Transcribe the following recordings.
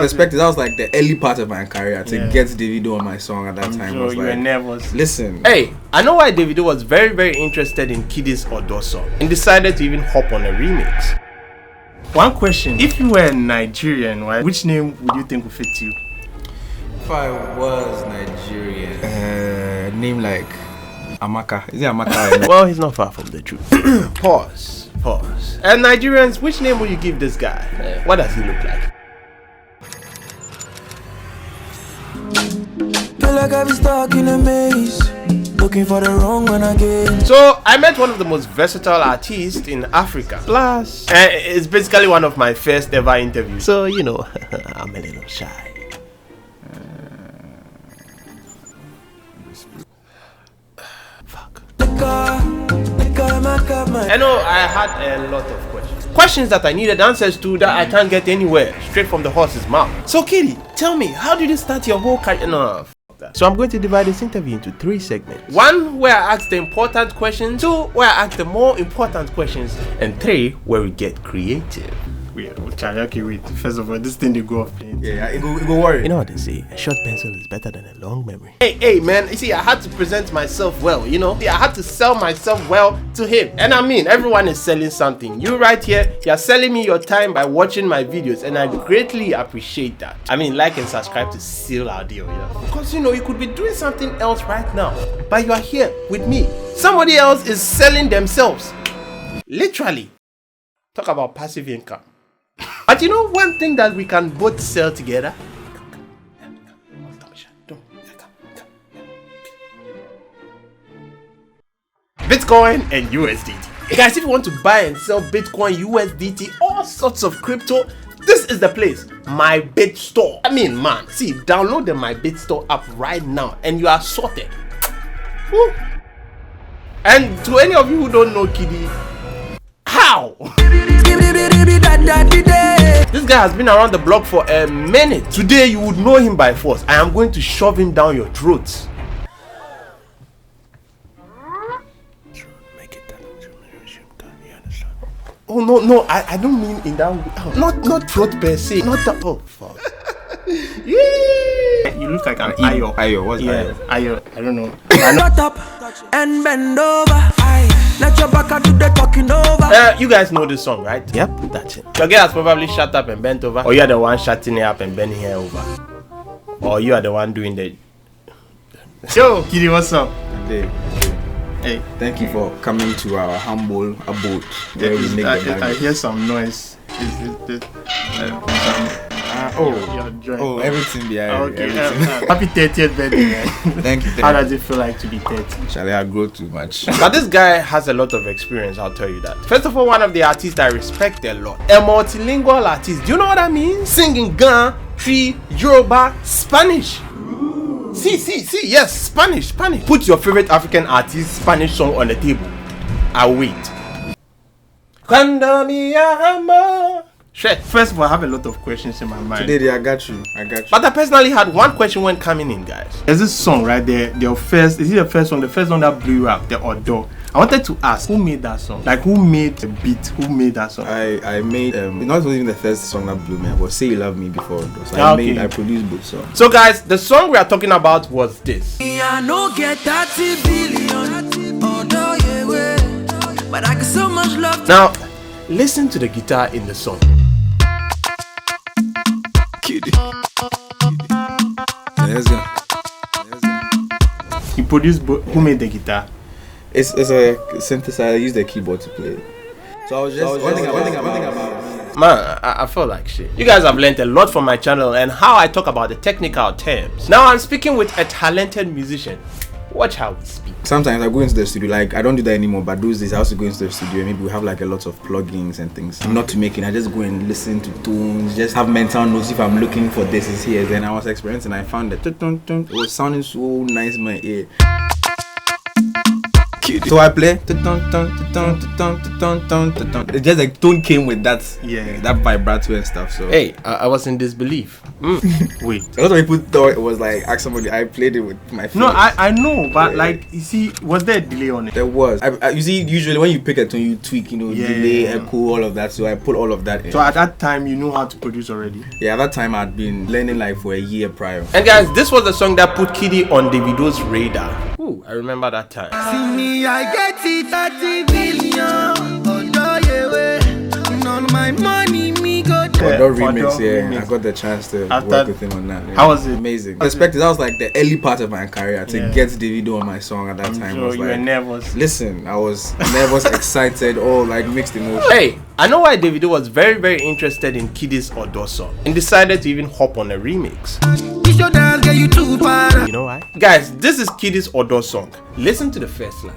That was like the early part of my career to get Davido on my song at that time. Sure, was you like, were nervous. Listen. Hey, I know why Davido was very, very interested in KiDi's Odo song and decided to even hop on a remix. One question: if you were Nigerian, right, which name would you think would fit you? If I was Nigerian, name like Amaka. Is it Amaka? Well, he's not far from the truth. Pause. And Nigerians, which name would you give this guy? What does he look like? Feel like I've been stuck in a maze, looking for the wrong one again. So I met one of the most versatile artists in Africa. Plus, it's basically one of my first ever interviews. So you know, I'm a little shy. I know I had a lot of questions that I needed answers to that I can't get anywhere, straight from the horse's mouth. So KiDi, tell me, how did you start your whole career? No, that. So I'm going to divide this interview into 3 segments. 1 where I ask the important questions, 2 where I ask the more important questions, and 3 where we get creative. Wait. First of all, this thing they go off playing. Yeah, it go worry. You know what they say? A short pencil is better than a long memory. Hey, man. You see, I had to present myself well, you know? I had to sell myself well to him. And I mean, everyone is selling something. You right here, you're selling me your time by watching my videos, and I greatly appreciate that. I mean, like and subscribe to seal our deal, you know? Because, you know, you could be doing something else right now, but you are here with me. Somebody else is selling themselves. Literally. Talk about passive income. But you know one thing that we can both sell together? Bitcoin and USDT. Guys, if you want to buy and sell Bitcoin, USDT, all sorts of crypto, this is the place. My Bit Store. I mean, man, see, download the My Bit Store app right now and you are sorted. Woo. And to any of you who don't know KiDi, how? This guy has been around the block for a minute. Today you would know him by force. I am going to shove him down your throats. Oh no, I don't mean in that way. Oh, not throat per se. Not that. Oh fuck. Yeah. You look like an Ayo. Ayo, what's Ayo? Ayo, I don't know. Shut up and bend over. Let your back do the talking over. You guys know this song, right? Yep, that's it. Your girl has probably shut up and bent over, or you are the one shutting it up and bending her over, or you are the one doing the. Yo, KiDi, what's up? Hey, thank you for coming to our humble abode. I hear some noise. Everything behind. Okay, happy 30th birthday, man. Thank you. How does it feel like to be 30? Shall I grow too much? But this guy has a lot of experience, I'll tell you that. First of all, one of the artists I respect a lot. A multilingual artist. Do you know what I mean? Singing Ghana, Tree, Yoruba, Spanish. See, yes, Spanish. Put your favorite African artist Spanish song on the table. I'll wait. Cuando mi amor. First of all, I have a lot of questions in my mind. Today, I got you. But I personally had one question when coming in, guys. There's this song right there. Is it the first song? The first song that blew you up, the Odo. I wanted to ask, who made that song? Like, who made the beat? Who made that song? I made, not even the first song that blew me up, but Say You Love Me before. So I produced both songs. So guys, the song we are talking about was this. I no get 30 billion. Oh no, yeah, but I got so much love. Now, listen to the guitar in the song. KiDi. Let's go. He produced both. Who made the guitar? It's a synthesizer. I use the keyboard to play it. So I was just wondering about. Man, I felt like shit. You guys have learned a lot from my channel and how I talk about the technical terms. Now I'm speaking with a talented musician. Watch how we speak. Sometimes I go into the studio, like I don't do that anymore, but those days I also go into the studio and maybe we have like a lot of plugins and things. Not to make it, I just go and listen to tunes, just have mental notes if I'm looking for this is here. Then I was experiencing, I found that it was sounding so nice in my ear. So I play. It just like tone came with that, that vibrato and stuff. So hey, I was in disbelief. Wait, a lot of people thought it was like ask somebody. I played it with my fingers. No, I know, but like you see, was there a delay on it? There was. You see, usually when you pick a tone, you tweak, delay, echo, all of that. So I put all of that in. So at that time, you know how to produce already? Yeah, at that time I'd been learning like for a year prior. And guys, this was the song that put KiDi on Davido's radar. Ooh, I remember that time. See me, I get it 30 billion. On my money, me go Odo remix, I got the chance to work with him on that. Yeah. How was it? Amazing. Perspective, that was like the early part of my career to get Davido on my song at that time. So was you like, were nervous. Listen, I was nervous, excited, all like mixed emotions. Hey, I know why Davido was very, very interested in KiDi's Odo song and decided to even hop on a remix. You know why? Guys, this is KiDi's Odo song. Listen to the first line.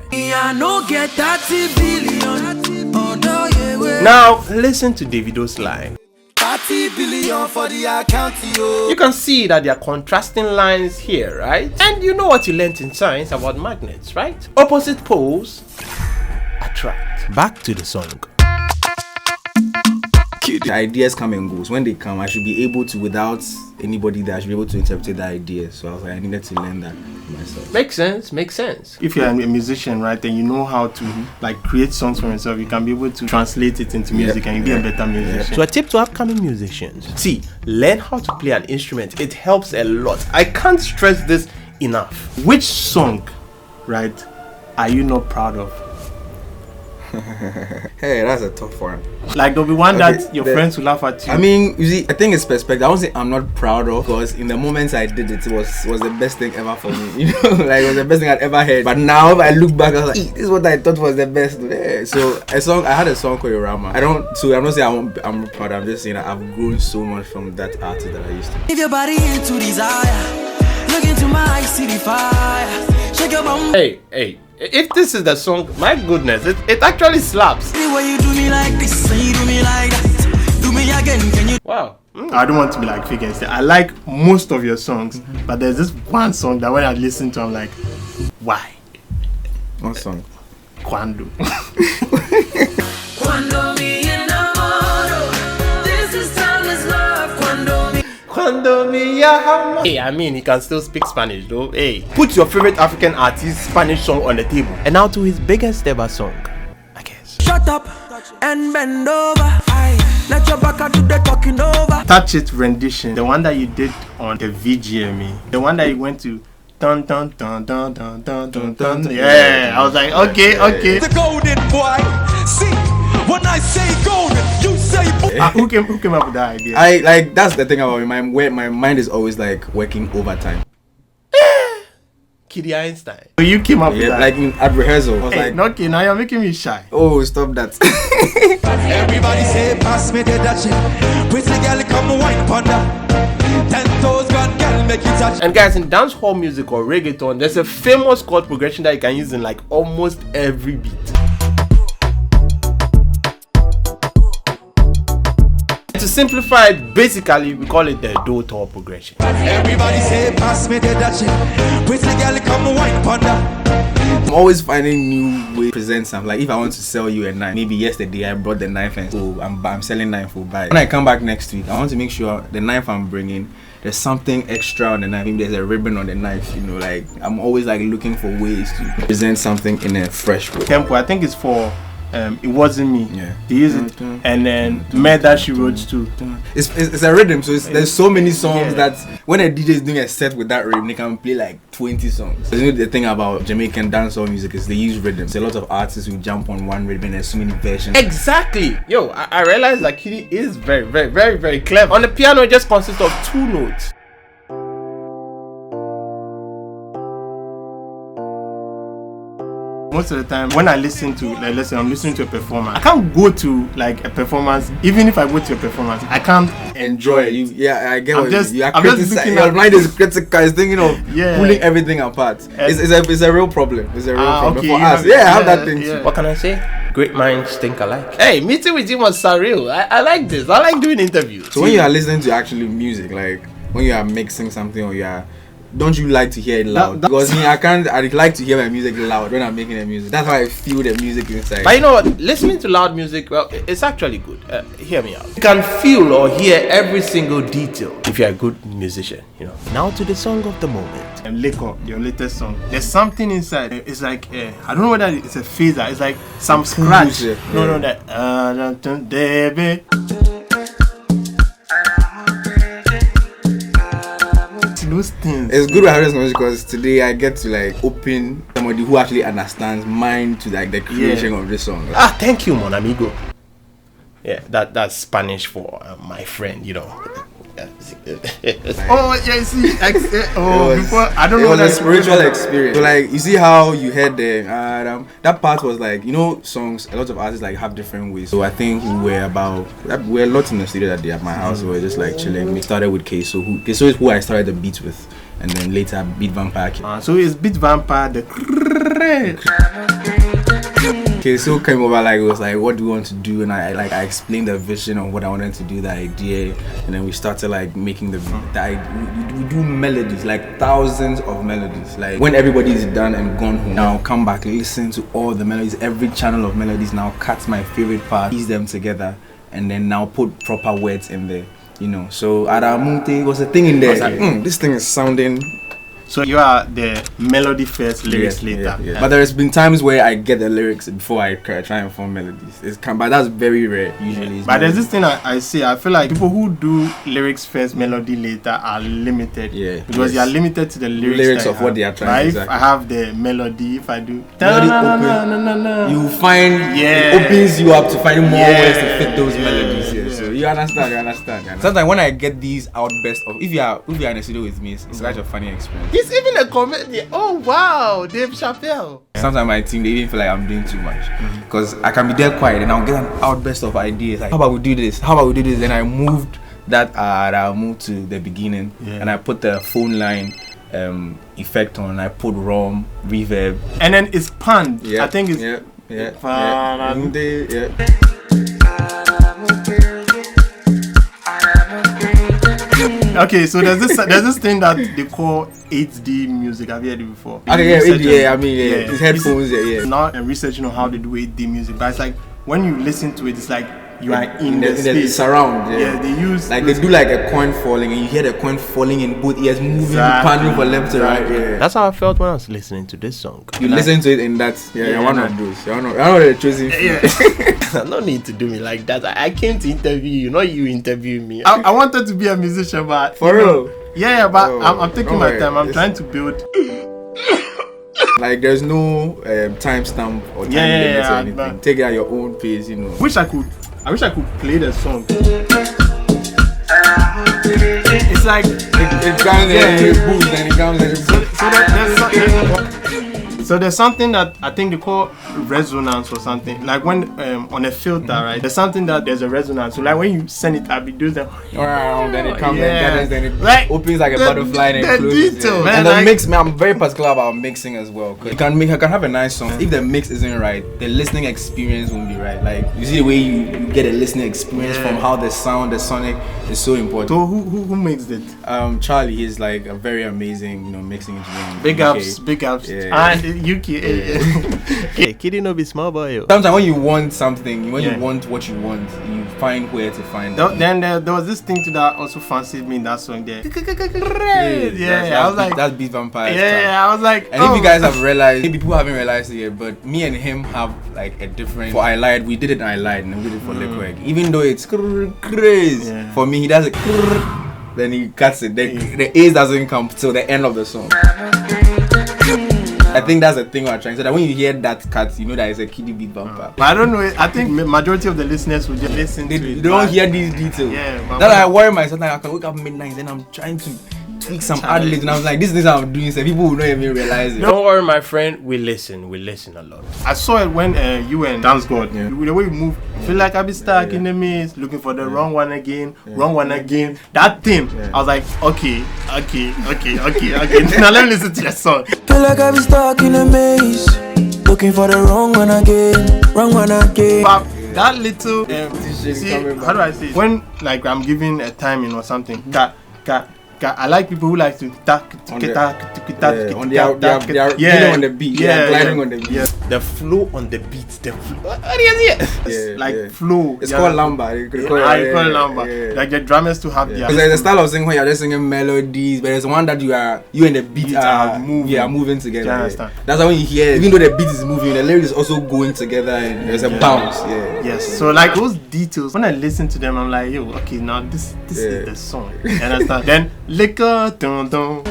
Now, listen to Davido's line. 30 billion for the account, yo. You can see that there are contrasting lines here, right? And you know what you learned in science about magnets, right? Opposite poles attract. Back to the song. The ideas come and goes. When they come, I should be able to, without anybody there, I should be able to interpret the ideas. So I was like, I needed to learn that myself. Makes sense, makes sense. If you're a musician, right, then you know how to like create songs for yourself. You can be able to translate it into music and you be a better musician. So a tip to upcoming musicians. See, learn how to play an instrument. It helps a lot. I can't stress this enough. Which song, right, are you not proud of? Hey, that's a tough one. Like there'll be one that your friends will laugh at you. I mean, you see, I think it's perspective. I won't say I'm not proud of, because in the moments I did it, it was the best thing ever for me. You know, like it was the best thing I'd ever heard. But now if I look back, I was like, this is what I thought was the best. Yeah. So I had a song called Rama. I'm not saying I'm proud. I'm just saying that I've grown so much from that artist that I used to. If your body into desire, look into my eyes, see the fire. Shake your bum. Hey. If this is the song, my goodness, it actually slaps. The way you do me like this, and you do me like that. Do me again, can you? Wow. I don't want to be like fake and say I like most of your songs, but there's this one song that when I listen to, I'm like, why? What song? Quando. Cuando me enamoro, this is timeless love. Cuando me. Hey, I mean, he can still speak Spanish though. Hey, put your favorite African artist's Spanish song on the table. And now to his biggest ever song, I guess. Shut up and bend over. Aye. Let your back do the talking over. Touch It rendition, the one that you did on the VGME, the one that you went to. Dun, dun, dun, dun, dun, dun, dun, dun. Yeah, I was like, okay. The golden boy. See, when I say golden, you say boy. Who came up with that idea? That's the thing about me. My mind is always like working overtime. KiDi Einstein. So you came up with that? Like at rehearsal. I was Hey, like, not kidding, now you're making me shy. oh, stop that. Everybody say, pass me the dutchie. Pretty girl, come wine panda. 10 toes gone, girl, make it touch. And guys, in dancehall music or reggaeton, there's a famous chord progression that you can use in like almost every beat. To simplify it, basically we call it the do-tor progression. Everybody say, pass me the dutchie. Pretty girl, come wine panda. I'm always finding new ways to present something. Like if I want to sell you a knife, maybe yesterday I brought the knife and so I'm selling knife for buy. When I come back next week, I want to make sure the knife I'm bringing, there's something extra on the knife. Maybe there's a ribbon on the knife. You know, like I'm always like looking for ways to present something in a fresh way. Tempo, I think it's for It Wasn't Me. Yeah. They use it, and then Med that she wrote too. It's a rhythm, so there's so many songs that when a DJ is doing a set with that rhythm, they can play like 20 songs. You know, the thing about Jamaican dancehall music is they use rhythms. There's a lot of artists who jump on one rhythm and there's so many versions. Exactly. Yo, I realized that KiDi is very, very, very, very clever. On the piano, it just consists of 2 notes. Most of the time, when I listen to, like, let's say I'm listening to a performance, I can't go to like a performance. Even if I go to a performance, I can't enjoy it. I get I'm what just- you are I'm just criticizing. looking Your at- mind is critical. It's thinking of pulling everything apart. And- It's a real problem. It's a real problem okay, for you us. have- Yeah, I have yeah, that thing yeah. too. What can I say? Great minds think alike. Hey, meeting with him was surreal. I like this. I like doing interviews. So when you are listening to actually music, like when you are mixing something or you are don't you like to hear it loud? Because me, I like to hear my music loud when I'm making the music. That's how I feel the music inside. But you know what? Listening to loud music, well, it's actually good. Hear me out. You can feel or hear every single detail if you're a good musician, you know. Now to the song of the moment. Likor, your latest song. There's something inside. It's like I don't know whether it's a phaser. It's like some scratch. Yeah. No, that. Baby. Those things. It's good with having this music because today I get to like open somebody who actually understands mind to like the creation of this song. Thank you, mon amigo. Yeah, that's Spanish for my friend, you know. Oh yeah, see, before I don't know. It was a spiritual experience. So like you see how you heard the that part was like, you know, songs. A lot of artists like have different ways. So I think we were a lot in the studio that day at my house. We were just like chilling. We started with Queso. Queso is who I started the beats with, and then later Beat Vampire came. So it's Beat Vampire Queso came over, like it was like, what do we want to do? And I explained the vision of what I wanted to do, the idea, and then we started like making we do melodies, like thousands of melodies. Like when everybody is done and gone home, now come back, listen to all the melodies, every channel of melodies. Now cut my favorite part, piece them together, and then now put proper words in there. You know, so Aramunte was a thing in there. I was like, this thing is sounding. So you are the melody first, lyrics later. Yeah. But there's been times where I get the lyrics before I try and form melodies. But that's very rare usually. Yeah. But there's this thing I see. I feel like people who do lyrics first, melody later are limited. Yeah. Because you are limited to the lyrics of what they are trying. If I have the melody, if I do melody you find it opens you up to find more ways to fit those melodies. Yeah. So you understand. Sometimes when I get these outbursts of if you are in the studio with me, it's such a funny experience. It's even a comedy. Oh wow, Dave Chappelle. Sometimes my team, they even feel like I'm doing too much because I can be there quiet and I'll get an outburst of ideas like, how about we do this? Then I moved that I moved to the beginning and I put the phone line effect on. I put ROM reverb and then it's panned. I think it's Okay, so there's this thing that they call 8D music. Have you heard it before? Okay, it's headphones. Now I'm researching on how they do 8D music, but it's like when you listen to it, it's like you are in the space. Surround. Yeah, they use like they do like a coin falling, and you hear the coin falling in both ears, moving, panning from left to right. Yeah. That's how I felt when I was listening to this song. You listen to it in that. You're one of those. You're one of the chosen few. No need to do me like that. I came to interview you, not you interview me. I wanted to be a musician, but for real. Yeah, but I'm taking my time. I'm trying to build. Like there's no timestamp or time limit or anything. Take it at your own pace, you know. I wish I could play the song. It's like it comes and it boosts and it comes and it So there's something that I think they call resonance or something. Like when on a filter, right? There's something that there's a resonance. So like when you send it up, it does that. Then it comes and gathers, then it opens like a butterfly and it closes. Detail, and the mix, man, I'm very particular about mixing as well. Cause I can have a nice song. If the mix isn't right, the listening experience won't be right. Like you see the way you get a listening experience from how the sound, the sonic is so important. So who makes it? Charlie, he's like a very amazing, mixing engineer. Big ups. Yeah. And UK. Hey, KiDi no be small boy. Sometimes when you want something, you want what you want, you find where to find it. Then there was this thing that also fancied me in that song there. I was like, that's Beat Vampire. Yeah, I was like, and if you guys have realized, maybe people haven't realized it yet, but me and him have like a different. For I Lied, we did it I Lied, and we did it for Likor. Even though it's crazy, for me he does it. Then he cuts it. The A's doesn't come till the end of the song. I think that's the thing we're trying. So that when you hear that cut, you know that it's a KiDi Beat Vampire. But I don't know. I think majority of the listeners will just listen to it. They don't hear these details. Yeah. That's why I worry myself. Like I can wake up midnight, then I'm trying to tweak some ad libs, and I was like, this is how I'm doing. So people will not even realize it. Don't worry, my friend. We listen a lot. I saw it when you and Dance God. The way you move, feel like I be stuck in the maze, looking for the wrong one again. That thing, I was like, okay. Now let me listen to the song. Feel like I be stuck in a maze, looking for the wrong one again. But that little, see, how do I say it? When like I'm giving a timing or something, I like people who like to on the beat, gliding on the beat. Yeah. The flow on the beat, what do you see? Flow. It's called lamba. I call it lamba. Like the drummers to have their. Because there's a style of singing where you're just singing melodies, but there's one that you and the beat are moving together. You understand? That's why when you hear, even though the beat is moving, the lyrics is also going together, and there's a bounce. Yes. So like those details, when I listen to them, I'm like, yo, okay, now this is the song. You understand? Then Likor, dun dun.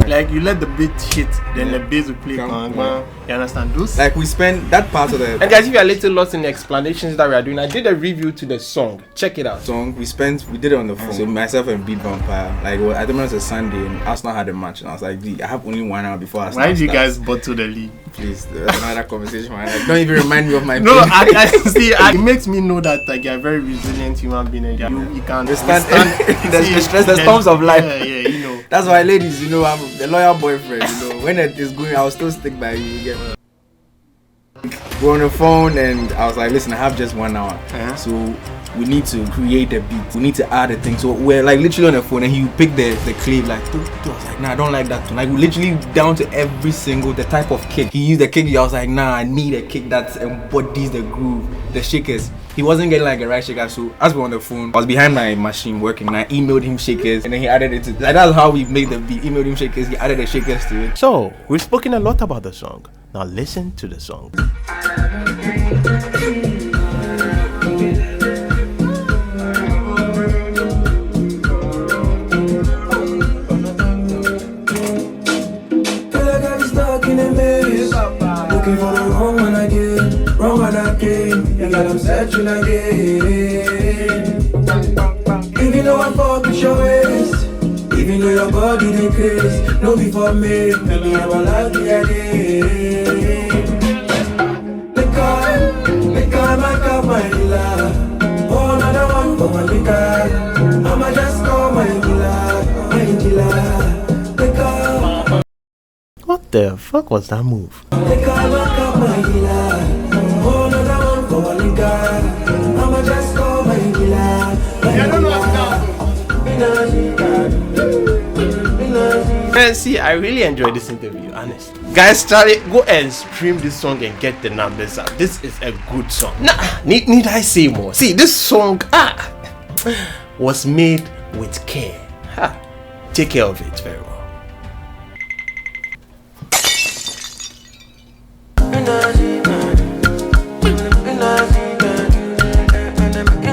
Like you let the beat hit, then the bass will play. You understand? Those. Like we spend that part of the. And guys, if you're a little lost in the explanations that we are doing, I did a review to the song. Check it out. Song we did it on the phone. So myself and Beat Vampire, like I think it was a Sunday, and Arsenal had a match, and I was like, I have only 1 hour before Arsenal. Why did you guys bottle the league? Please, that's another conversation. Man. Like, don't even remind me of my. No, I see. It makes me know that like you're a very resilient human being. And you can withstand the stress, the storms of life. Yeah, you know. That's why, ladies, you know, I'm the loyal boyfriend. You know, when it is going, I'll still stick by you. We're on the phone, and I was like, listen, I have just 1 hour, so we need to create a beat. We need to add a thing. So we're like literally on the phone, and he picked the clip like. I was like, nah, I don't like that tone. Like literally down to every single the type of kick. He used the kick. I was like, nah, I need a kick that embodies the groove, the shakers. He wasn't getting like a right shaker, so as we were on the phone, I was behind my machine working, and I emailed him shakers, and then he added it to like that's how we made the beat. Emailed him shakers, he added the shakers to it. So we've spoken a lot about the song. Now listen to the song. Looking for the wrong one again, and I'm searching again. Even though I fuck with your waist, even though your body they craze, no before me, maybe I'm alive again. Likor, my cup, my dealer. Oh, another one for my Likor. I'ma just call my dealer, Likor. What the fuck was that move? Likor, my cup, my dealer. Oh, another one for my Likor. I'ma just call my dealer. I don't know what's Man, see, I really enjoyed this interview, honest. Guys, go and stream this song and get the numbers up. This is a good song. Nah, need I say more? See, this song was made with care. Take care of it very well.